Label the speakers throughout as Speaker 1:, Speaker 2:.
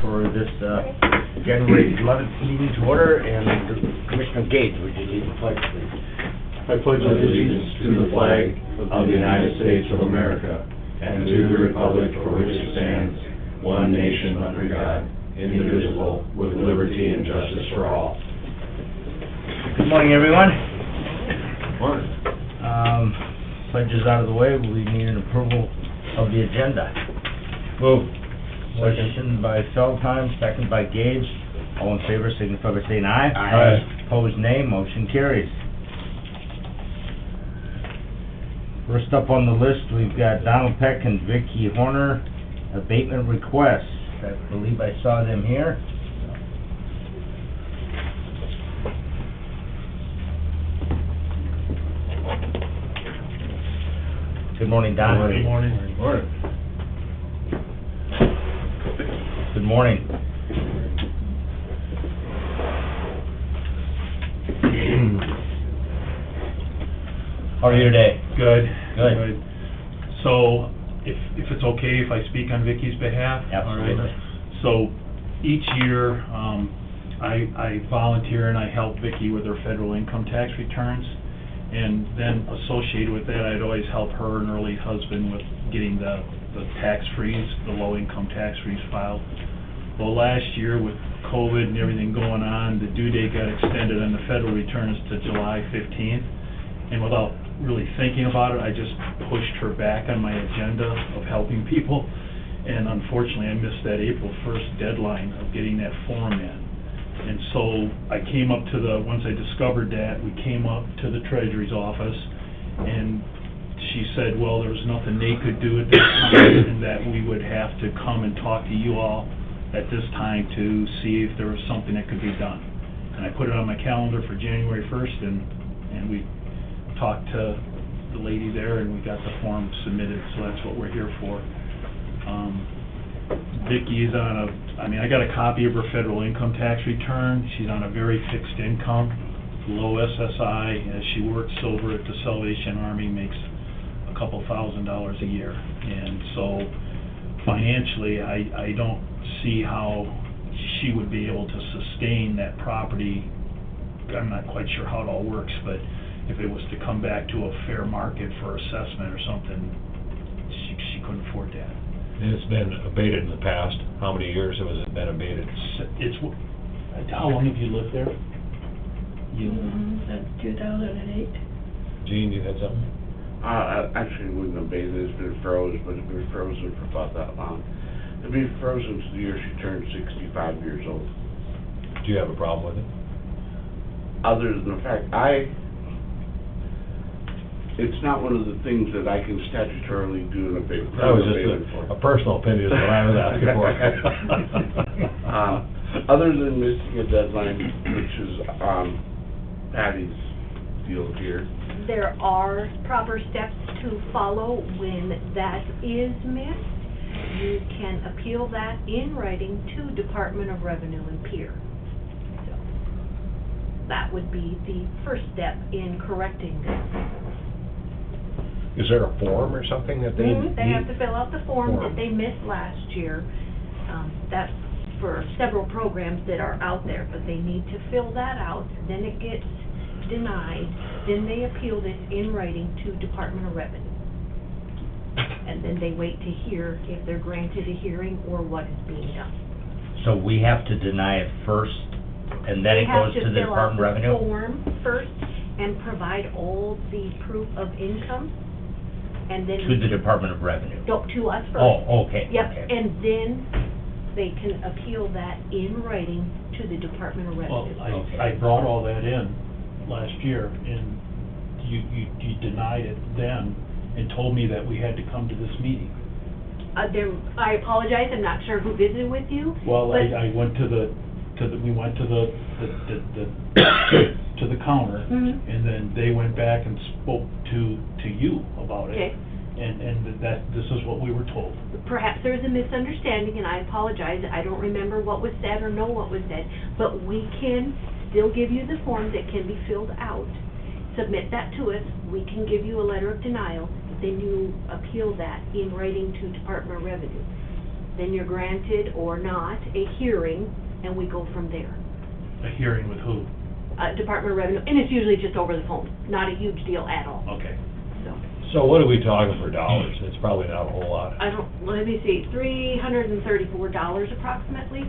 Speaker 1: for this January 11th meeting to order, and Commissioner Gage, would you lead the pledge, please?
Speaker 2: I pledge allegiance to the flag of the United States of America and to the republic for which it stands, one nation under God, indivisible, with liberty and justice for all.
Speaker 1: Good morning, everyone.
Speaker 2: Morning.
Speaker 1: Pledge is out of the way. We need an approval of the agenda.
Speaker 2: Move.
Speaker 1: Motion by Feldheim, second by Gage. All in favor, signify by saying aye.
Speaker 2: Aye.
Speaker 1: Opposed, nay. Motion carries. First up on the list, we've got Donald Peck and Vicki Horner, abatement requests. I believe I saw them here. Good morning, Don.
Speaker 2: Good morning. Morning.
Speaker 1: Good morning. How are you today?
Speaker 3: Good.
Speaker 1: Good.
Speaker 3: So, if it's okay if I speak on Vicki's behalf?
Speaker 1: Absolutely.
Speaker 3: All right. So, each year, I volunteer and I help Vicki with her federal income tax returns. And then associated with that, I'd always help her and her late husband with getting the tax freeze, the low income tax freeze filed. Well, last year with COVID and everything going on, the due date got extended on the federal returns to July 15th. And without really thinking about it, I just pushed her back on my agenda of helping people. And unfortunately, I missed that April 1st deadline of getting that form in. And so I came up to once I discovered that, we came up to the Treasury's office, and she said, well, there was nothing they could do at this time, and that we would have to come and talk to you all at this time to see if there was something that could be done. And I put it on my calendar for January 1st, and we talked to the lady there, and we got the form submitted, so that's what we're here for. Vicki is I got a copy of her federal income tax return. She's on a very fixed income, low SSI. As she works over at the Salvation Army, makes a couple $1,000s a year. And so financially, I don't see how she would be able to sustain that property. I'm not quite sure how it all works, but if it was to come back to a fair market for assessment or something, she couldn't afford that.
Speaker 2: It's been abated in the past. How many years has it been abated?
Speaker 3: How long have you lived there?
Speaker 4: Since 2008.
Speaker 2: Gene, you had something?
Speaker 5: Actually, it wouldn't have been, it's been frozen, but it's been frozen for about that long. It's been frozen since the year she turned 65 years old.
Speaker 2: Do you have a problem with it?
Speaker 5: Other than the fact, it's not one of the things that I can statutorily do in a big.
Speaker 2: That was just a personal opinion is what I was asking for.
Speaker 5: Other than missing a deadline, which is Patty's deal here.
Speaker 4: There are proper steps to follow when that is missed. You can appeal that in writing to Department of Revenue and Peer. So that would be the first step in correcting this.
Speaker 2: Is there a form or something that they need?
Speaker 4: They have to fill out the form that they missed last year. That's for several programs that are out there, but they need to fill that out. Then it gets denied. Then they appeal this in writing to Department of Revenue. And then they wait to hear if they're granted a hearing or what is being done.
Speaker 1: So we have to deny it first, and then it goes to the Department of Revenue?
Speaker 4: They have to fill out the form first and provide all the proof of income. And then
Speaker 1: To the Department of Revenue?
Speaker 4: No, to us first.
Speaker 1: Oh, okay.
Speaker 4: Yep,
Speaker 1: Okay.
Speaker 4: and then they can appeal that in writing to the Department of
Speaker 3: Well,
Speaker 4: Revenue.
Speaker 3: I brought all that in last year, and you denied it then and told me that we had to come to this meeting.
Speaker 4: I apologize, I'm not sure who visited with you.
Speaker 3: Well,
Speaker 4: but-
Speaker 3: I went to we went to the to the counter,
Speaker 4: Mhm.
Speaker 3: and then they went back and spoke to you about it.
Speaker 4: Okay.
Speaker 3: And this is what we were told.
Speaker 4: Perhaps there was a misunderstanding, and I apologize, I don't remember what was said or know what was said, but we can still give you the form that can be filled out. Submit that to us, we can give you a letter of denial, then you appeal that in writing to Department of Revenue. Then you're granted or not a hearing, and we go from there.
Speaker 3: A hearing with who?
Speaker 4: Department of Revenue, and it's usually just over the phone, not a huge deal at all,
Speaker 3: Okay.
Speaker 4: so.
Speaker 2: So what are we talking for dollars? It's probably not a whole lot.
Speaker 4: Let me see, $334 approximately.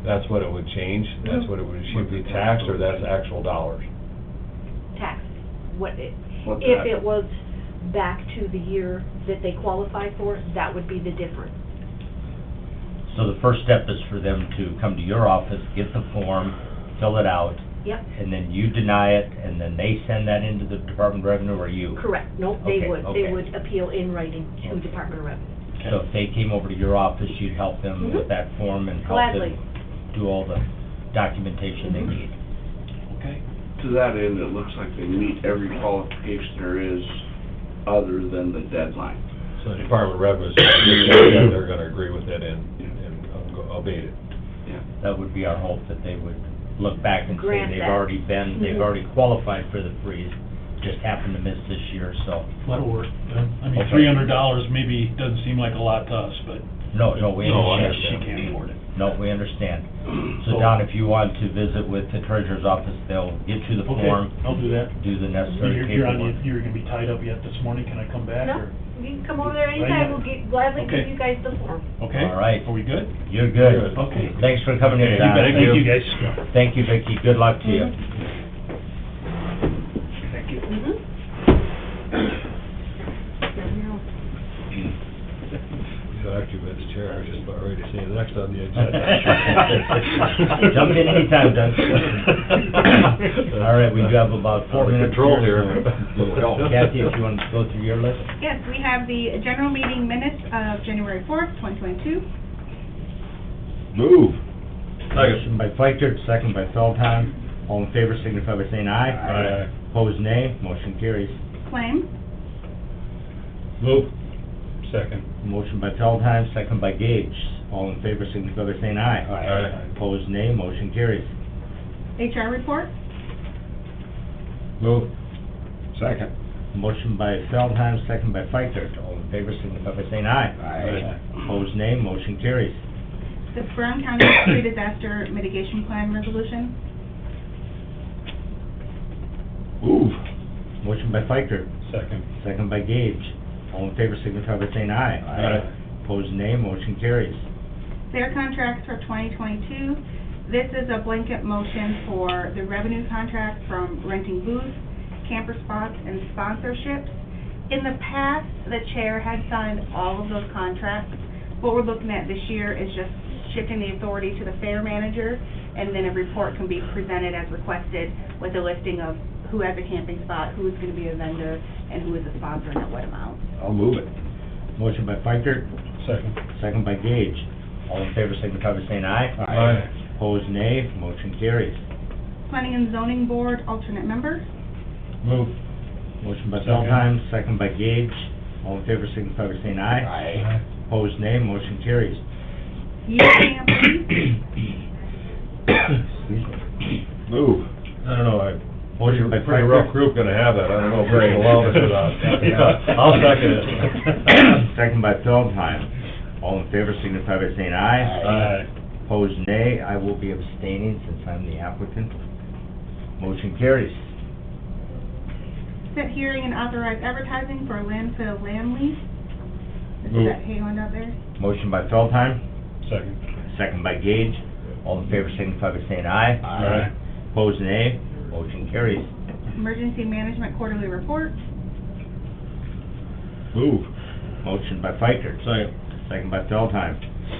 Speaker 2: That's what it would change? That's what it should be taxed, or that's actual dollars?
Speaker 4: Tax,
Speaker 5: What's
Speaker 4: if
Speaker 5: that?
Speaker 4: it was back to the year that they qualify for, that would be the difference.
Speaker 1: So the first step is for them to come to your office, get the form, fill it out,
Speaker 4: Yep,
Speaker 1: and then you deny it, and then they send that into the Department of Revenue, or you?
Speaker 4: correct, nope, they
Speaker 1: Okay,
Speaker 4: would,
Speaker 1: okay.
Speaker 4: they would appeal in writing to
Speaker 1: Okay.
Speaker 4: Department of Revenue.
Speaker 1: So if they came over to your office, you'd help them with
Speaker 4: Mhm.
Speaker 1: that form and help
Speaker 4: Gladly.
Speaker 1: them do all the documentation they
Speaker 4: Mhm.
Speaker 1: need?
Speaker 3: Okay.
Speaker 5: To that end, it looks like they meet every qualification there is other than the deadline.
Speaker 2: So the Department of Revenue is they're gonna agree with it and abate it.
Speaker 5: Yeah.
Speaker 1: That would be our hope, that they would look back and say
Speaker 4: Grant
Speaker 1: they've
Speaker 4: that.
Speaker 1: already been, they've
Speaker 4: Mhm.
Speaker 1: already qualified for the freeze, just happened to miss this year, so.
Speaker 3: That'll work. I mean,
Speaker 1: Okay.
Speaker 3: $300 maybe doesn't seem like a lot to us, but
Speaker 1: No, we
Speaker 2: No, I
Speaker 1: understand.
Speaker 2: understand.
Speaker 3: she can't afford it.
Speaker 1: No, we understand. So Don, if you want to visit with the treasurer's office, they'll get you the form,
Speaker 3: I'll do that.
Speaker 1: do the necessary
Speaker 3: You're
Speaker 1: paperwork.
Speaker 3: you're gonna be tied up yet this morning, can I come back,
Speaker 4: No,
Speaker 3: or?
Speaker 4: you can come over there anytime, we'll gladly give
Speaker 3: Okay.
Speaker 4: you guys the form.
Speaker 3: Okay?
Speaker 1: All right.
Speaker 3: Are we good?
Speaker 1: You're good.
Speaker 3: Okay.
Speaker 1: Thanks for coming in,
Speaker 3: You
Speaker 1: Don.
Speaker 3: bet. Thank you, guys.
Speaker 1: Thank you, Vicki. Good luck to you.
Speaker 4: Mhm.
Speaker 3: Thank you.
Speaker 4: Mhm.
Speaker 2: So actually, Mr. Chair, I was just about ready to say next on the agenda.
Speaker 1: Jump in anytime, Doug. All right, we do have about 4
Speaker 2: Under
Speaker 1: minutes.
Speaker 2: control here.
Speaker 1: Kathy, if you want to go through your list.
Speaker 6: Yes, we have the general meeting minutes of January 4th, 2022.
Speaker 2: Move.
Speaker 1: Motion by Feichtert, second by Feldheim. All in favor signify by saying aye.
Speaker 2: Aye.
Speaker 1: Opposed, nay. Motion carries.
Speaker 6: Claims,
Speaker 2: Move. Second.
Speaker 1: Motion by Feldheim, second by Gage. All in favor signify by saying aye.
Speaker 2: Aye.
Speaker 1: Opposed, nay. Motion carries.
Speaker 6: HR report,
Speaker 2: Move. Second.
Speaker 1: Motion by Feldheim, second by Feichtert. All in favor signify by saying aye.
Speaker 2: Aye.
Speaker 1: Opposed, nay. Motion carries.
Speaker 6: the Brown County Pre-Disaster Mitigation Plan Resolution,
Speaker 2: Move.
Speaker 1: Motion by Feichtert,
Speaker 2: Second.
Speaker 1: second by Gage. All in favor signify by saying aye.
Speaker 2: Aye.
Speaker 1: Opposed, nay. Motion carries.
Speaker 6: fair contracts for 2022. This is a blanket motion for the revenue contract from renting booths, camper spots, and sponsorships. In the past, the chair had signed all of those contracts. What we're looking at this year is just shifting the authority to the fair manager, and then a report can be presented as requested with a listing of who has a camping spot, who is going to be a vendor, and who is a sponsor and at what amount.
Speaker 2: I'll move it.
Speaker 1: Motion by Feichtert,
Speaker 2: Second.
Speaker 1: second by Gage. All in favor signify by saying aye.
Speaker 2: Aye.
Speaker 1: Opposed, nay. Motion carries.
Speaker 6: Planning and Zoning Board alternate member,
Speaker 2: Move.
Speaker 1: Motion by
Speaker 2: Second.
Speaker 1: Feldheim, second by Gage. All in favor signify by saying aye.
Speaker 2: Aye.
Speaker 1: Opposed, nay. Motion carries.
Speaker 6: youth camp lead,
Speaker 1: Excuse me.
Speaker 2: Move. I don't know,
Speaker 1: Motion by
Speaker 2: pretty rough
Speaker 1: Feichtert.
Speaker 2: group gonna have that, I don't know if we're gonna allow this or not. Yeah, I'll second it.
Speaker 1: Second by Feldheim. All in favor signify by saying aye.
Speaker 2: Aye.
Speaker 1: Opposed, nay. I will be abstaining since I'm the applicant. Motion carries.
Speaker 6: set hearing and authorize advertising for landfill land lease. Is
Speaker 2: Move.
Speaker 6: that Hayland out there?
Speaker 1: Motion by Feldheim,
Speaker 2: Second.
Speaker 1: second by Gage. All in favor signify by saying aye.
Speaker 2: Aye.
Speaker 1: Opposed, nay. Motion carries.
Speaker 6: Emergency Management Quarterly Report,
Speaker 2: Move.
Speaker 1: Motion by Feichtert. Second by Feldheim.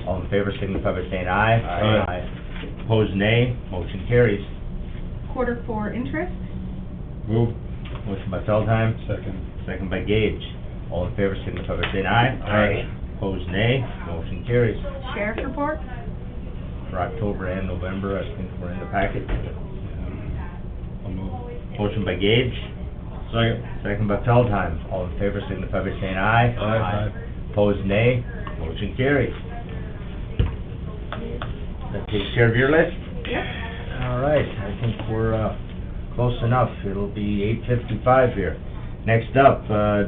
Speaker 1: All in favor signify by saying aye.
Speaker 2: Aye.
Speaker 1: Opposed, nay. Motion carries.
Speaker 6: Quarter 4 interest,
Speaker 2: Move.
Speaker 1: Motion by Feldheim,
Speaker 2: Second.
Speaker 1: second by Gage. All in favor signify by saying aye.
Speaker 2: Aye.
Speaker 1: Opposed, nay. Motion carries.
Speaker 6: Sheriff's Report,
Speaker 1: For October and November, I think we're in the packet.
Speaker 2: I'll move.
Speaker 1: Motion by Gage,
Speaker 2: Second.
Speaker 1: second by Feldheim. All in favor signify by saying aye.
Speaker 2: Aye.
Speaker 1: Opposed, nay. Motion carries. That takes care of your list?
Speaker 6: yep.
Speaker 1: All right, I think we're close enough. It'll be 8:55 here. Next up,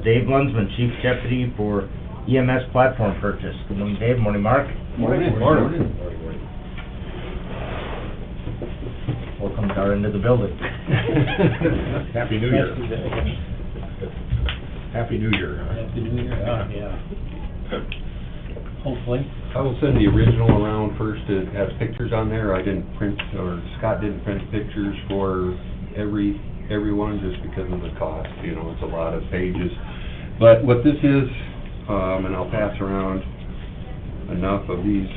Speaker 1: Dave Lundsman, Chief Deputy for EMS platform purchase. Good morning, Dave. Morning, Mark.
Speaker 7: Morning.
Speaker 1: Welcome Dar into the building.
Speaker 7: Happy New Year. Happy New Year.
Speaker 8: Happy New Year, yeah. Hopefully.
Speaker 2: I will send the original around first. It has pictures on there. I didn't print, or Scott didn't print pictures for everyone just because of the cost. You know, it's a lot of pages. But what this is, and I'll pass around enough of these.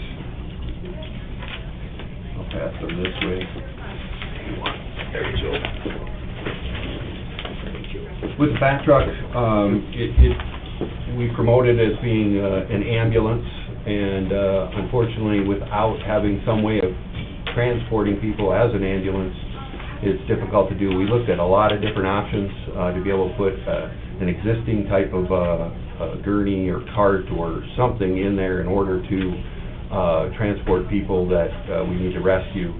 Speaker 2: I'll pass them this way. There you go. With the back truck, we promote it as being an ambulance, and unfortunately, without having some way of transporting people as an ambulance, it's difficult to do. We looked at a lot of different options to be able to put an existing type of gurney or cart or something in there in order to transport people that we need to rescue.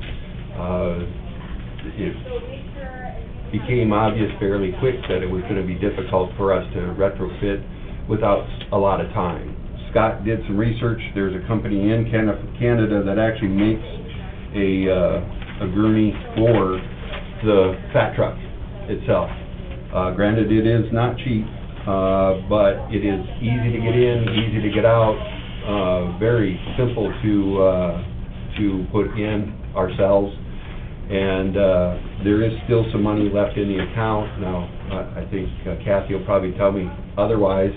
Speaker 2: It became obvious fairly quick that it was going to be difficult for us to retrofit without a lot of time. Scott did some research. There's a company in Canada that actually makes a gurney for the fat truck itself. Granted, it is not cheap, but it is easy to get in, easy to get out, very simple to put in ourselves. And there is still some money left in the account. Now, I think Kathy will probably tell me otherwise,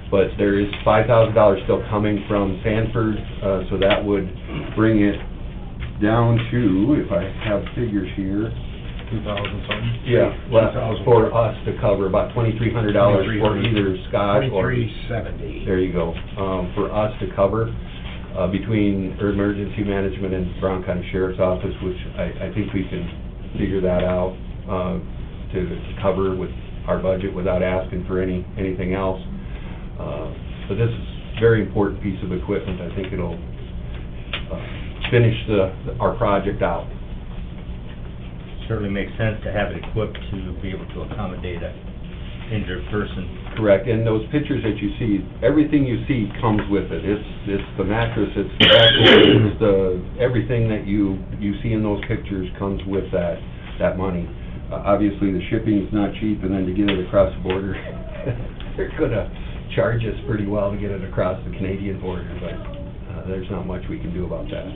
Speaker 2: but there is $5,000 still coming from Sanford, so that would bring it down to, if I have figures here,
Speaker 7: 2,000 something?
Speaker 2: yeah, left for us to cover about $2,300 for either Scott or...
Speaker 7: $2,370.
Speaker 2: There you go, for us to cover. Between emergency management and Brown County Sheriff's Office, which I think we can figure that out to cover with our budget without asking for anything else. But this is a very important piece of equipment. I think it'll finish our project out.
Speaker 1: Certainly makes sense to have it equipped to be able to accommodate an injured person.
Speaker 2: Correct, and those pictures that you see, everything you see comes with it. It's the mattress, it's the vacuum, it's everything that you see in those pictures comes with that money. Obviously, the shipping's not cheap, and then to get it across the border, they're gonna charge us pretty well to get it across the Canadian border, but there's not much we can do about that.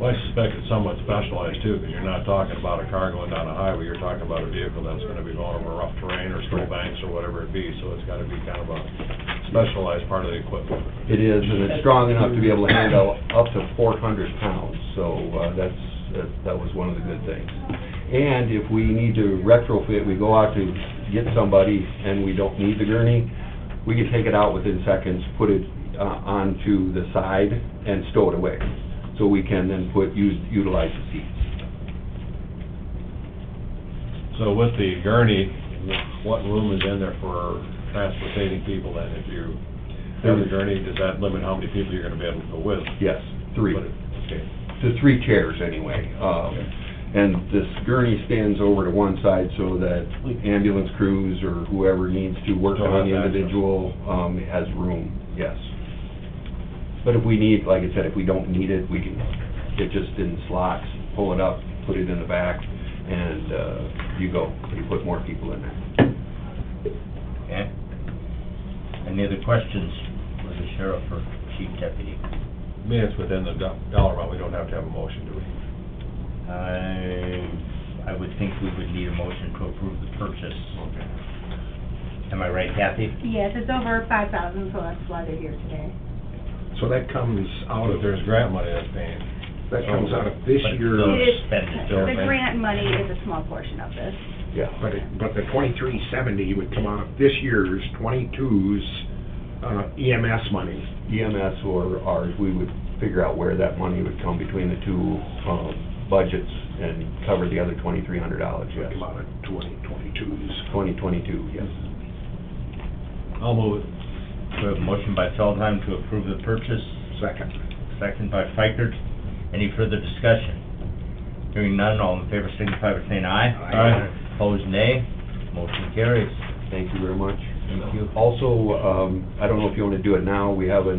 Speaker 7: Well, I suspect it's somewhat specialized too, because you're not talking about a car going down a highway, you're talking about a vehicle that's gonna be going over rough terrain or snowbanks or whatever it be, so it's gotta be kind of a specialized part of the equipment.
Speaker 2: It is, and it's strong enough to be able to handle up to 400 pounds, so that was one of the good things. And if we need to retrofit, we go out to get somebody and we don't need the gurney, we can take it out within seconds, put it onto the side and stow it away. So we can then utilize the seats.
Speaker 7: So with the gurney, what room is in there for transporting people then? If you have the gurney, does that limit how many people you're gonna be able to go with?
Speaker 2: Yes, 3.
Speaker 7: Okay.
Speaker 2: To 3 chairs anyway. And this gurney stands over to one side so that ambulance crews or whoever needs to work on the individual has room, yes. But if we need, like I said, if we don't need it, we can get just in slots, pull it up, put it in the back, and you put more people in there.
Speaker 1: Okay. Any other questions for the sheriff or chief deputy?
Speaker 7: I mean, it's within the dollar amount, we don't have to have a motion, do we?
Speaker 1: I would think we would need a motion to approve the purchase.
Speaker 7: Okay.
Speaker 1: Am I right, Kathy?
Speaker 6: Yes, it's over 5,000, so that's why they're here today.
Speaker 7: So that comes out of, there's grant money that's paying. That comes out of this
Speaker 1: But it's
Speaker 7: year's...
Speaker 1: still
Speaker 6: It is,
Speaker 1: spending.
Speaker 6: the grant money is a small portion of this.
Speaker 2: Yeah.
Speaker 7: But the 2370 would come out of this year's 22's EMS money.
Speaker 2: EMS or ours, we would figure out where that money would come between the two budgets and cover the other $2,300, yes.
Speaker 7: Come out of 2022's.
Speaker 2: 2022, yes.
Speaker 7: I'll move it.
Speaker 1: We have a motion by Feldheim to approve the purchase,
Speaker 7: Second.
Speaker 1: second by Fikert. Any further discussion? Hearing none, all in favor signify by saying aye.
Speaker 7: Aye.
Speaker 1: Opposed, nay. Motion carries.
Speaker 2: Thank you very much.
Speaker 1: Thank you.
Speaker 8: Also, I don't know if you want to do it now, we have a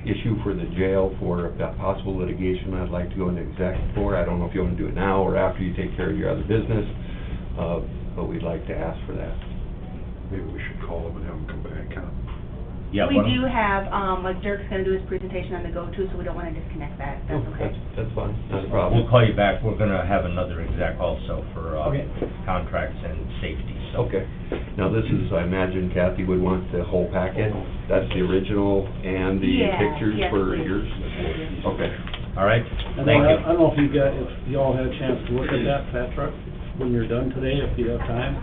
Speaker 8: issue for the jail for if that possible litigation I'd like to go into exec for. I don't know if you want to do it now or after you take care of your other business, but we'd like to ask for that.
Speaker 5: Maybe we should call them and have them come back, huh?
Speaker 1: Yeah,
Speaker 6: We
Speaker 1: why don't-
Speaker 6: do have, like Dirk's gonna do his presentation on the go-to, so we don't wanna disconnect that, that's okay.
Speaker 8: That's fine, not a
Speaker 1: We'll
Speaker 8: problem.
Speaker 1: call you back. We're gonna have another exec also for,
Speaker 8: Okay.
Speaker 1: contracts and safety, so.
Speaker 8: Okay. Now, this is, I imagine Kathy would want the whole packet? That's the original and the
Speaker 6: Yeah,
Speaker 8: pictures
Speaker 6: yes,
Speaker 8: for
Speaker 6: please.
Speaker 8: yours? Okay.
Speaker 1: All right,
Speaker 9: I
Speaker 1: thank you.
Speaker 9: don't know if you all had a chance to look at that fat truck when you're done today, if you have time.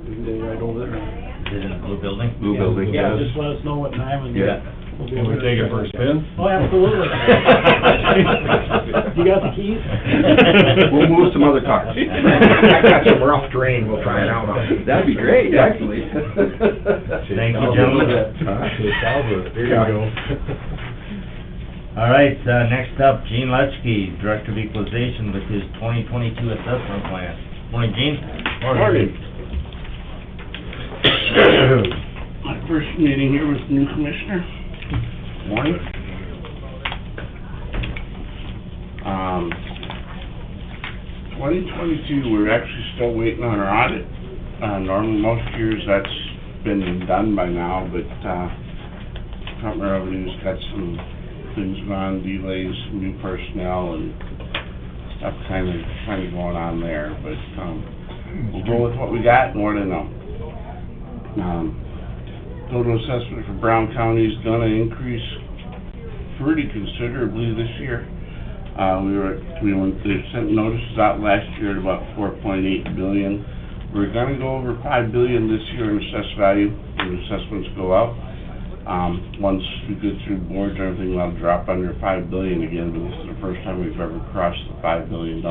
Speaker 9: We can go right over there.
Speaker 1: Is it in the blue building?
Speaker 8: Blue building,
Speaker 9: Yeah,
Speaker 8: yes.
Speaker 9: just let us know what time and.
Speaker 8: Yeah.
Speaker 9: we'll go
Speaker 7: Can we
Speaker 9: over
Speaker 7: take
Speaker 9: there.
Speaker 7: it for a spin?
Speaker 9: Oh, absolutely. You got the keys?
Speaker 8: We'll move some other cars.
Speaker 5: I got some rough terrain, we'll try it out on.
Speaker 8: That'd be great, actually.
Speaker 1: Thank you, gentlemen.
Speaker 7: There you go.
Speaker 1: All right, next up, Gene Lechke, Director of Equalization with his 2022 assessment plan. Morning, Gene.
Speaker 5: Morning. My first meeting here with the new commissioner. Morning. 2022, we're actually still waiting on our audit. Normally, most years that's been done by now, but, Department of Revenue's got some things going on, delays, new personnel, and stuff kind of going on there, but, we'll go with what we got and what I know. Total assessment for Brown County is gonna increase pretty considerably this year. They sent notices out last year at about 4.8 billion. We're gonna go over 5 billion this year in assessed value, when assessments go out. Once we get through boards and everything, that'll drop under 5 billion again, but this is the first time we've ever crossed the $5 billion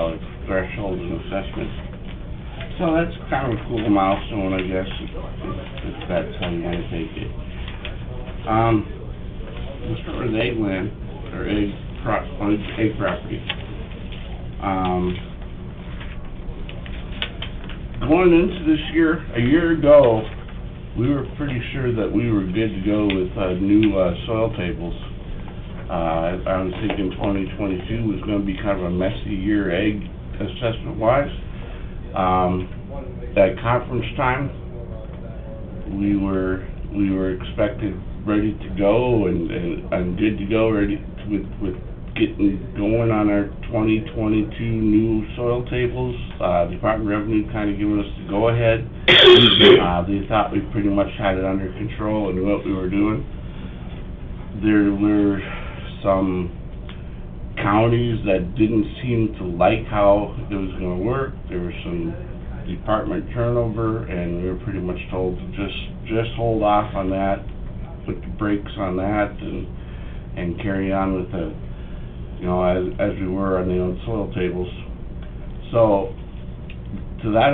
Speaker 5: threshold in assessments. So that's kind of a cool milestone, I guess, if that's how you wanna take it. Let's start with egg land, or egg property. Going into this year, a year ago, we were pretty sure that we were good to go with, new, soil tables. I was thinking 2022 was gonna be kind of a messy year egg assessment-wise. At conference time, we were expected ready to go and good to go, ready with getting going on our 2022 new soil tables. Department of Revenue kind of giving us the go-ahead. They thought we pretty much had it under control and knew what we were doing. There were some counties that didn't seem to like how it was gonna work. There was some department turnover, and we were pretty much told to just hold off on that, put the brakes on that, and carry on with the, as we were on the old soil tables. So, to that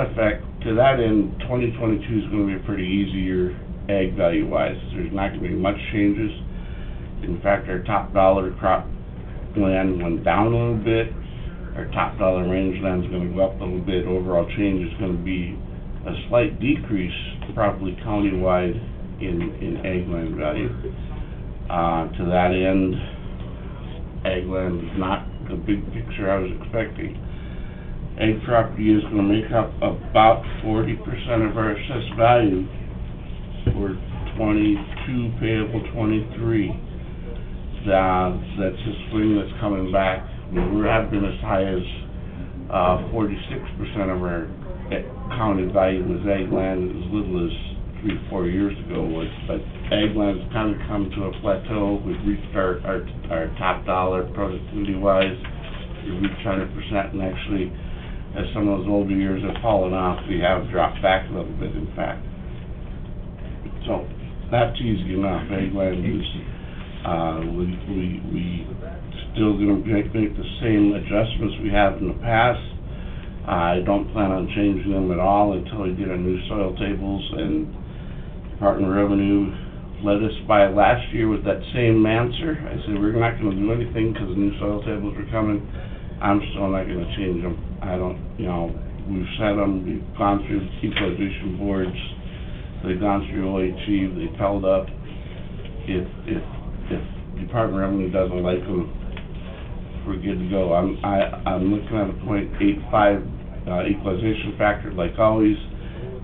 Speaker 5: end, 2022 is gonna be a pretty easy year, ag value-wise. There's not gonna be much changes. In fact, our top dollar crop land went down a little bit. Our top dollar rangeland is gonna go up a little bit. Overall change is gonna be a slight decrease, probably countywide in ag land value. To that end, ag land is not the big picture I was expecting. Ag property is gonna make up about 40% of our assessed value for 22 payable 23. That's a swing that's coming back. We have been as high as 46% of our county value was ag land as little as 3-4 years ago was, but ag land has kind of come to a plateau. We've reached our top dollar productivity-wise. We've reached 100%, and actually, as some of those older years have fallen off, we have dropped back a little bit, in fact. So, that's easy enough. Ag land is, we still gonna make the same adjustments we have in the past. I don't plan on changing them at all until we get our new soil tables, and Department of Revenue led us by last year with that same answer. I said, we're not gonna do anything because the new soil tables are coming. I'm still not gonna change them. I don't, we've set them, we've gone through equalization boards. they've gone through OHC, they've held up. If Department of Revenue doesn't like them, we're good to go. I'm looking at a .85 equalization factor, like always.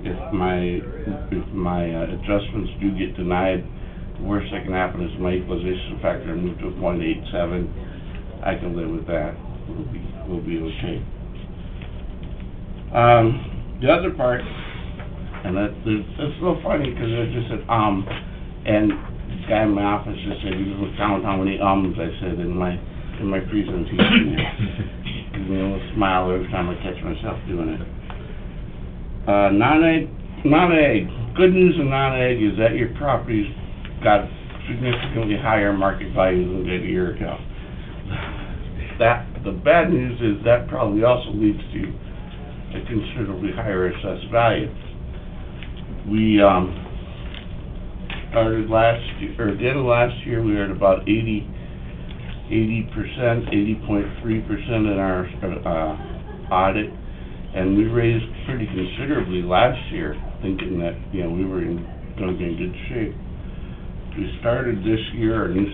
Speaker 5: If my adjustments do get denied, the worst that can happen is my equalization factor move to a .87. I can live with that. We'll be okay. The other part, and it's a little funny because I just said and the guy in my office just said, "You don't count how many I said in my presentation." Gives me a little smile every time I catch myself doing it. Non-ag. Good news in non-ag is that your property's got significantly higher market value than it did a year ago. The bad news is that probably also leads to a considerably higher assessed value. We started last year, or at the end of last year, we were at about 80.3% in our audit, and we raised pretty considerably last year, thinking that, we were going to be in good shape. We started this year, our new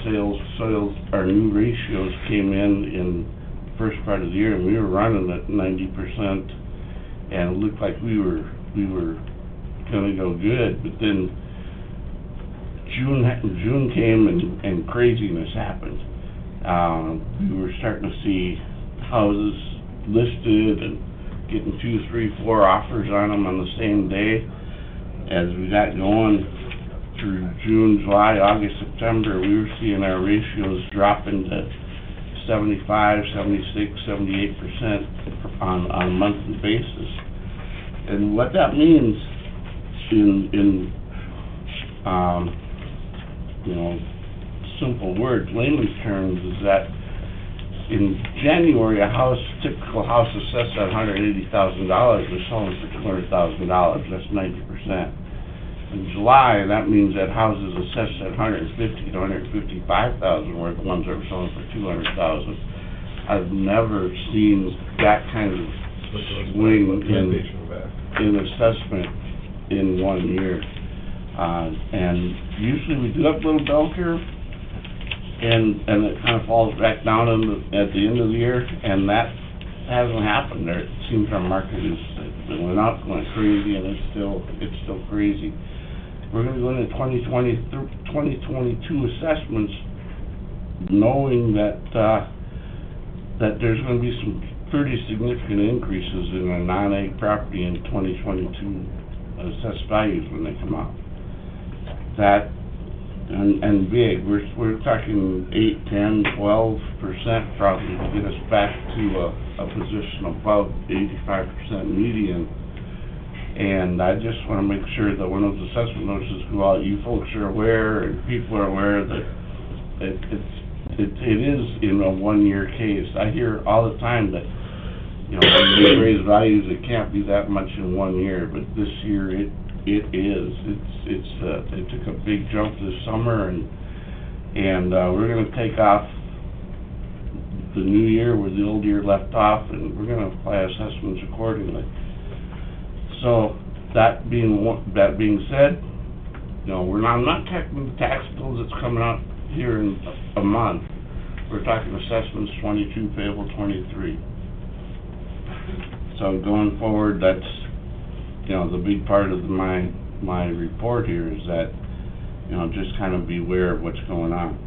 Speaker 5: our new ratios came in the first part of the year, and we were running at 90%, and it looked like we were going to go good, but then June came and craziness happened. We were starting to see houses listed and getting 2, 3, 4 offers on them on the same day. As we got going through June, July, August, September, we were seeing our ratios dropping to 75, 76, 78% on a monthly basis. And what that means in simple words, layman's terms, is that in January, typical house assessed at $180,000 was selling for $200,000. That's 90%. In July, that means that houses assessed at $150,000 to $155,000 were the ones that were selling for $200,000. I've never seen that kind of swing in assessment in 1 year. And usually we do have a little bell curve, and it kind of falls back down at the end of the year, and that hasn't happened. It seems our market is went up, went crazy, and it's still crazy. We're going to go into 2022 assessments knowing that there's going to be some pretty significant increases in our non-ag property in 2022 assessed values when they come out. That and big, we're talking 8, 10, 12% probably to get us back to a position above 85% median. And I just want to make sure that when those assessment notices go out, you folks are aware and people are aware that it is in a 1-year case. I hear all the time that when you raise values, it can't be that much in 1 year, but this year it is. It took a big jump this summer, and we're going to take off the new year where the old year left off, and we're going to apply assessments accordingly. So that being said, I'm not talking the tax bills that's coming out here in a month. We're talking assessments 22 payable 23. So going forward, that's the big part of my report here is that just kind of be aware of what's going on.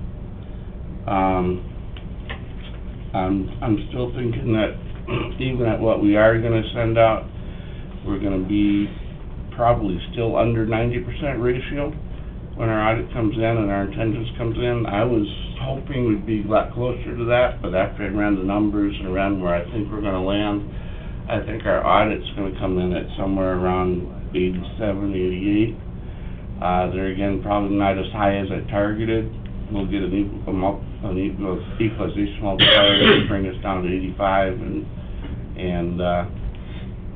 Speaker 5: I'm still thinking that even at what we are going to send out, we're going to be probably still under 90% ratio when our audit comes in and our attendance comes in. I was hoping we'd be a lot closer to that, but after I ran the numbers and ran where I think we're going to land, I think our audit's going to come in at somewhere around 87, 88. They're again probably not as high as I targeted. We'll get an equalization multiplier to bring us down to 85,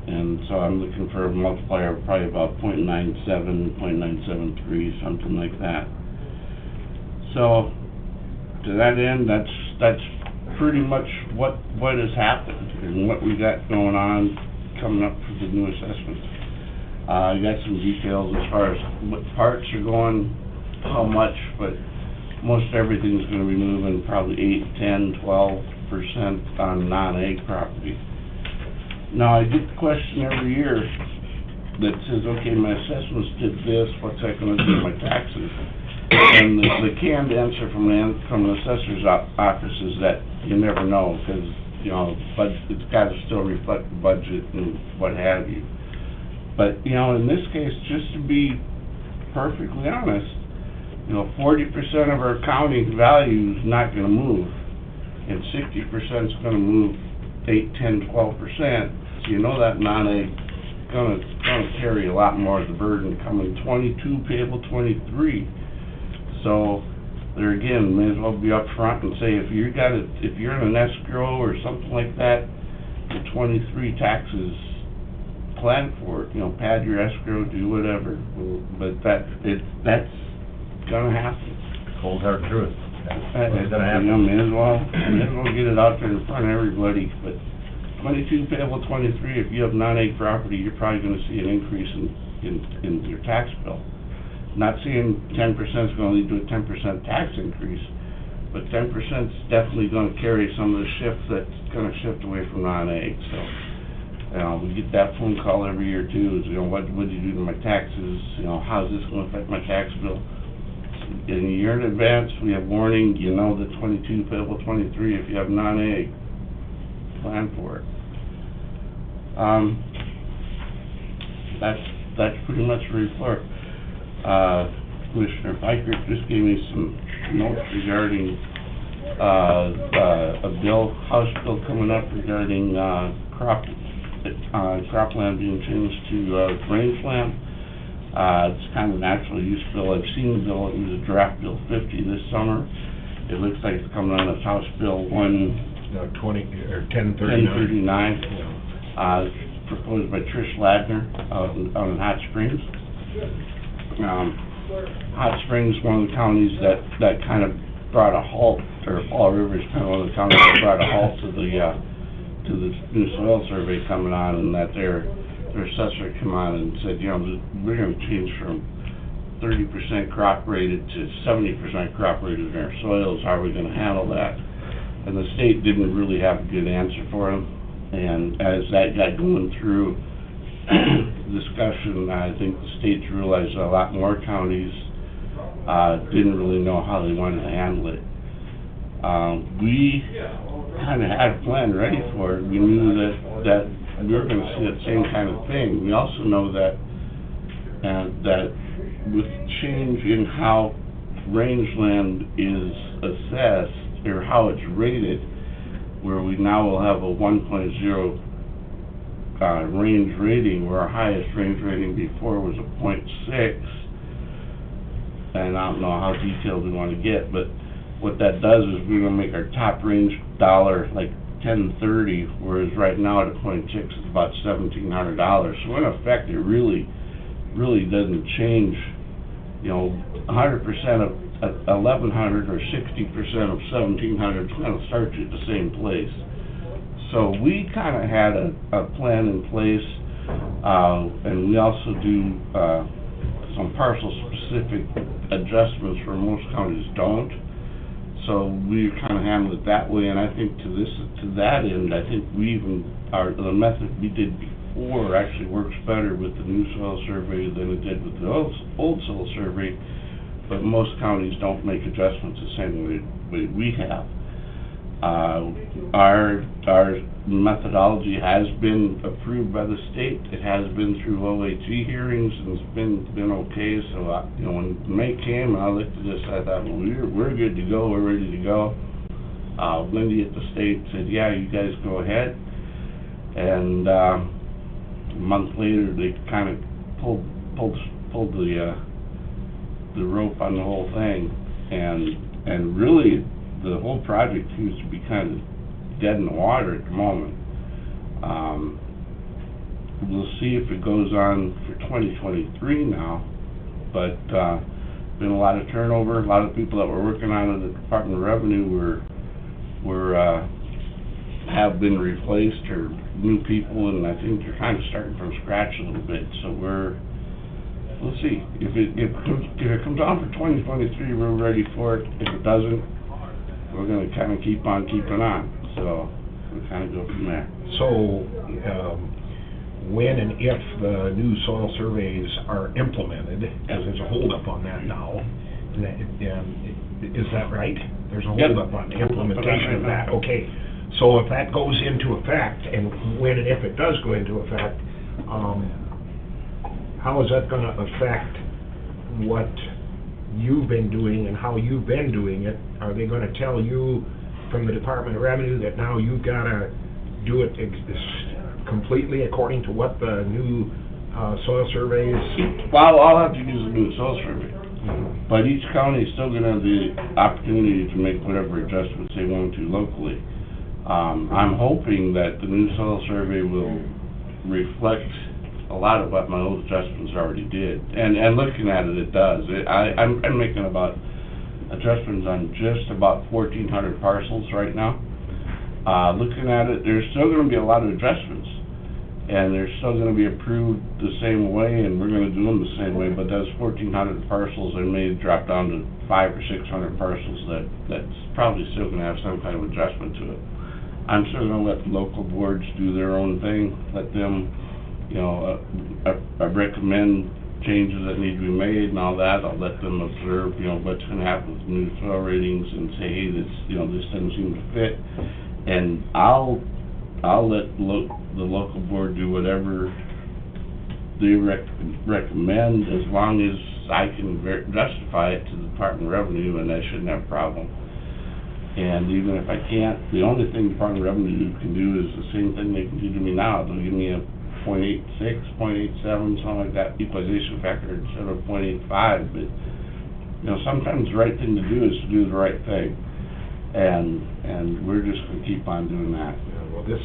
Speaker 5: and so I'm looking for a multiplier of probably about 0.97, 0.973, something like that. So to that end, that's pretty much what has happened and what we got going on coming up for the new assessments. I got some details as far as what parts are going, how much, but most everything's gonna be moving probably 8, 10, 12% on non-ag property. Now, I get the question every year that says, okay, my assessments did this, what's that gonna do to my taxes? And the canned answer from the assessor's office is that you never know, because, you know, but it's gotta still reflect the budget and what have you. But, you know, in this case, just to be perfectly honest, you know, 40% of our county value is not gonna move, and 60% is gonna move 8, 10, 12%. So you know that non-ag gonna carry a lot more of the burden coming 22, payable 23. So, there again, may as well be upfront and say, if you're in an escrow or something like that, the 23 taxes, plan for it, you know, pad your escrow, do whatever, but that's gonna happen.
Speaker 7: Cold hard truth.
Speaker 5: It's gonna happen. You know, may as well get it out there in front of everybody, but 22 payable 23, if you have non-ag property, you're probably gonna see an increase in your tax bill. Not saying 10% is gonna lead to a 10% tax increase, but 10% is definitely gonna carry some of the shift that's gonna shift away from non-ag, so. We get that phone call every year too, is, you know, what did you do to my taxes, you know, how's this gonna affect my tax bill? In a year in advance, we have warning, you know, the 22 payable 23, if you have non-ag, plan for it. That's pretty much the report. Commissioner Piker just gave me some notes regarding, a bill, House bill coming up regarding, cropland being changed to, rangeland. It's kind of a natural use bill. I've seen the bill. It was a draft bill 50 this summer. It looks like it's coming on as House Bill 1039. It's proposed by Trish Ladner out in Hot Springs. Hot Springs, one of the counties that kind of brought a halt, or Fall River is kind of one of the counties that brought a halt to the new soil survey coming on, and that their assessor come on and said, you know, we're gonna change from 30% crop rated to 70% crop rated in our soils. How are we gonna handle that? And the state didn't really have a good answer for them. And as that got going through discussion, I think the states realized that a lot more counties didn't really know how they wanted to handle it. We kind of had a plan ready for it. We knew that we were going to see that same kind of thing. We also know that with change in how rangeland is assessed, or how it's rated, where we now will have a 1.0 range rating, where our highest range rating before was a 0.6, and I don't know how detailed we want to get, but what that does is we're going to make our top range dollar like $10.30, whereas right now at a 0.6 it's about $1,700. So in effect, it really doesn't change, you know, 100% of 1,100 or 60% of 1,700 kind of starts you at the same place. So we kind of had a plan in place, and we also do some parcel specific adjustments where most counties don't. So we kind of handled it that way, and I think to that end, I think the method we did before actually works better with the new soil survey than it did with the old soil survey. But most counties don't make adjustments the same way we have. Our methodology has been approved by the state. It has been through OHG hearings, and it's been okay. So you know, when May came, I looked at this. I thought, well, we're good to go. We're ready to go. Lindy at the state said, yeah, you guys go ahead. And a month later, they kind of pulled the rope on the whole thing, and really the whole project seems to be kind of dead in the water at the moment. We'll see if it goes on for 2023 now, but been a lot of turnover. A lot of people that were working on it at the Department of Revenue were have been replaced or new people, and I think you're kind of starting from scratch a little bit, so we'll see. If it comes on for 2023, we're ready for it. If it doesn't, we're gonna kind of keep on keeping on, so we'll kind of go from there.
Speaker 10: So, when and if the new soil surveys are implemented, because there's a holdup on that now, is that right? There's a holdup on the implementation of that, okay. So if that goes into effect, and when and if it does go into effect, how is that gonna affect what you've been doing and how you've been doing it? Are they gonna tell you from the Department of Revenue that now you've gotta do it completely according to what the new soil surveys?
Speaker 5: Well, I'll have to use a new soil survey, but each county is still gonna have the opportunity to make whatever adjustments they want to locally. I'm hoping that the new soil survey will reflect a lot of what my old adjustments already did, and looking at it, it does. I'm making about adjustments on just about 1,400 parcels right now. Looking at it, there's still gonna be a lot of adjustments, and they're still gonna be approved the same way, and we're gonna do them the same way, but those 1,400 parcels, I may drop down to 500 or 600 parcels that's probably still gonna have some kind of adjustment to it. I'm still gonna let the local boards do their own thing, let them, I recommend changes that need to be made and all that. I'll let them observe, what's gonna happen with new soil ratings and say, hey, this doesn't seem to fit. And I'll let the local board do whatever they recommend, as long as I can justify it to the Department of Revenue, and I shouldn't have a problem. And even if I can't, the only thing Department of Revenue can do is the same thing they can do to me now. They'll give me a 0.86, 0.87, something like that equalization factor instead of 0.85. But sometimes the right thing to do is to do the right thing, and we're just going to keep on doing that.
Speaker 10: Yeah, well, this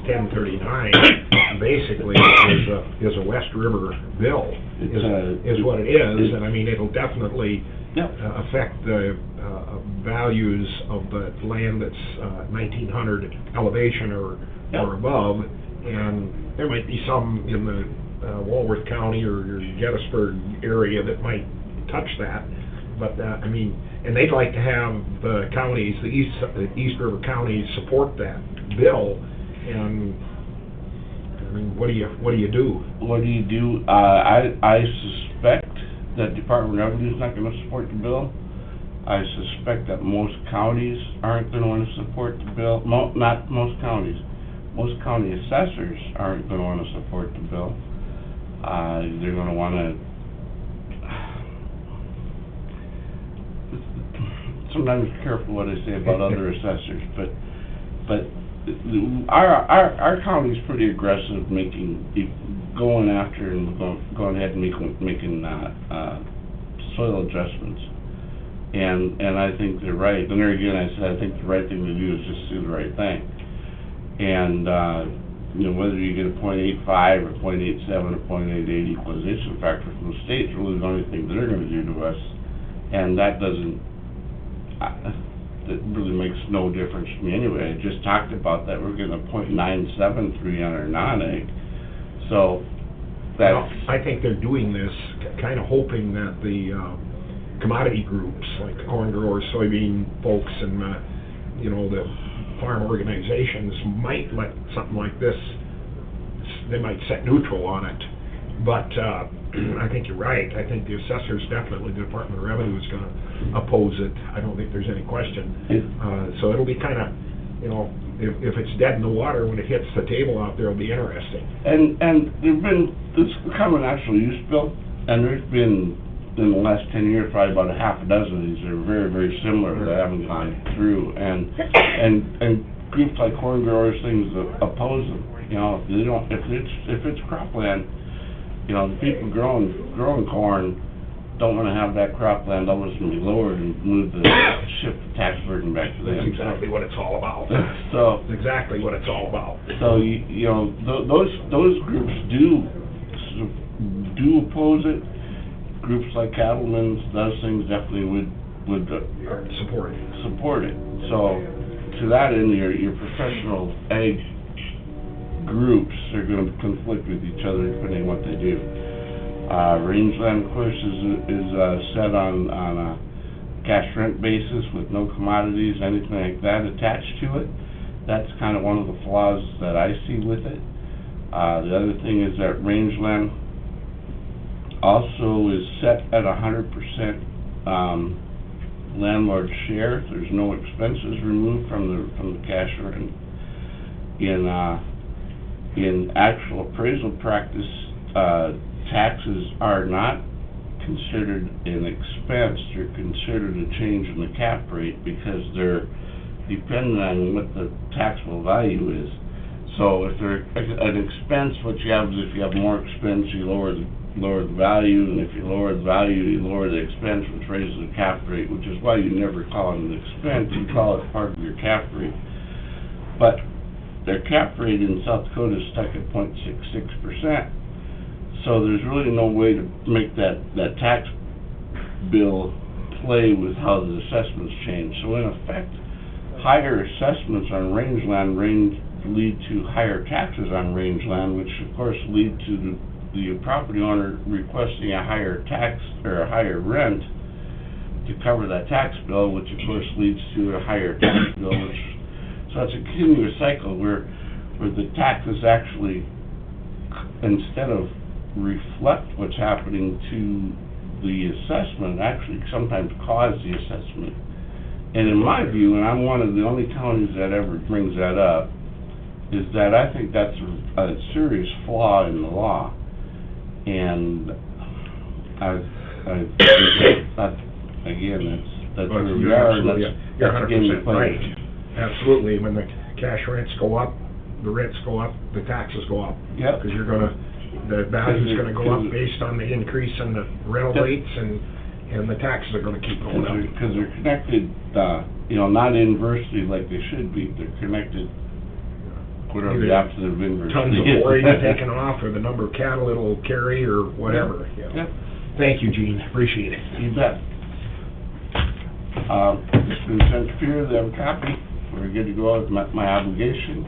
Speaker 10: 1039 basically is a West River bill. Is what it is, and I mean it'll definitely affect the values of the land that's 1900 elevation or above, and there might be some in the Walworth County or Gettysburg area that might touch that, but and they'd like to have the counties, the East River counties, support that bill. And what do you do?
Speaker 5: What do you do? I suspect that Department of Revenue is not going to support the bill. I suspect that most counties aren't going to want to support the bill. Not most counties. Most county assessors aren't going to want to support the bill. They're going to want to. Sometimes be careful what I say about other assessors, but our county's pretty aggressive going after and going ahead and making soil adjustments, and I think they're right. And there again, I said I think the right thing to do is just do the right thing. And whether you get a 0.85 or 0.87 or 0.88 equalization factor from the state's really the only thing they're going to do to us, and that doesn't. That really makes no difference to me anyway. I just talked about that. We're getting a 0.973 on our non-egg. So that's...
Speaker 10: I think they're doing this kind of hoping that the commodity groups, like the corn growers, soybean folks, and the farm organizations might let something like this, they might set neutral on it. But I think you're right. I think the assessors, definitely the Department of Revenue is going to oppose it. I don't think there's any question. So it'll be kind of, if it's dead in the water when it hits the table out there, it'll be interesting.
Speaker 5: And there've been, this is kind of a natural use bill, and there's been, in the last 10 years, probably about a half a dozen of these that are very, very similar that haven't gone through. And groups like corn growers, things oppose them. They don't, if it's cropland, the people growing corn don't want to have that cropland always going to be lowered and move the shift the tax burden back to them.
Speaker 10: That's exactly what it's all about.
Speaker 5: So
Speaker 10: that's exactly what it's all about.
Speaker 5: So those groups do oppose it. Groups like cattlemen's, those things definitely would
Speaker 10: support it.
Speaker 5: So to to that end, your professional ag groups are gonna conflict with each other depending on what they do. Rangeland, of course, is set on a cash rent basis with no commodities, anything like that attached to it. That's kind of one of the flaws that I see with it. The other thing is that rangeland also is set at 100% landlord share. There's no expenses removed from the cash rent. In actual appraisal practice, taxes are not considered an expense. They're considered a change in the cap rate because they're dependent on what the taxable value is. So if they're an expense, what you have is if you have more expense, you lower the value, and if you lower the value, you lower the expense, which raises the cap rate, which is why you never call it an expense, you call it part of your cap rate. But their cap rate in South Dakota is stuck at 0.66%. So there's really no way to make that tax bill play with how the assessments change. So in effect, higher assessments on rangeland lead to higher taxes on rangeland, which of course lead to the property owner requesting a higher tax or a higher rent to cover that tax bill, which of course leads to a higher tax bill, so it's a continuous cycle where the taxes actually, instead of reflect what's happening to the assessment, actually sometimes cause the assessment. And in my view, and I'm one of the only counties that ever brings that up, is that I think that's a serious flaw in the law. And again, that's where we are, and
Speaker 10: You're
Speaker 5: that's a game to
Speaker 10: 100%
Speaker 5: play.
Speaker 10: right. Absolutely, when the cash rents go up, the rents go up, the taxes go up.
Speaker 5: Yep.
Speaker 10: Because the value's gonna go up based on the increase in the rental
Speaker 5: Yep.
Speaker 10: rates, and the taxes are gonna keep going up.
Speaker 5: Because they're connected, not inversely like they should be, they're connected, whatever the opposite of inversely
Speaker 10: Tons of
Speaker 5: is.
Speaker 10: forage taken off, or the number of cattle it'll carry, or whatever.
Speaker 5: Yep.
Speaker 10: Thank you, Gene, appreciate it.
Speaker 5: You bet. It's been sent to Peter, they have a copy, we're good to go, I've met my obligation.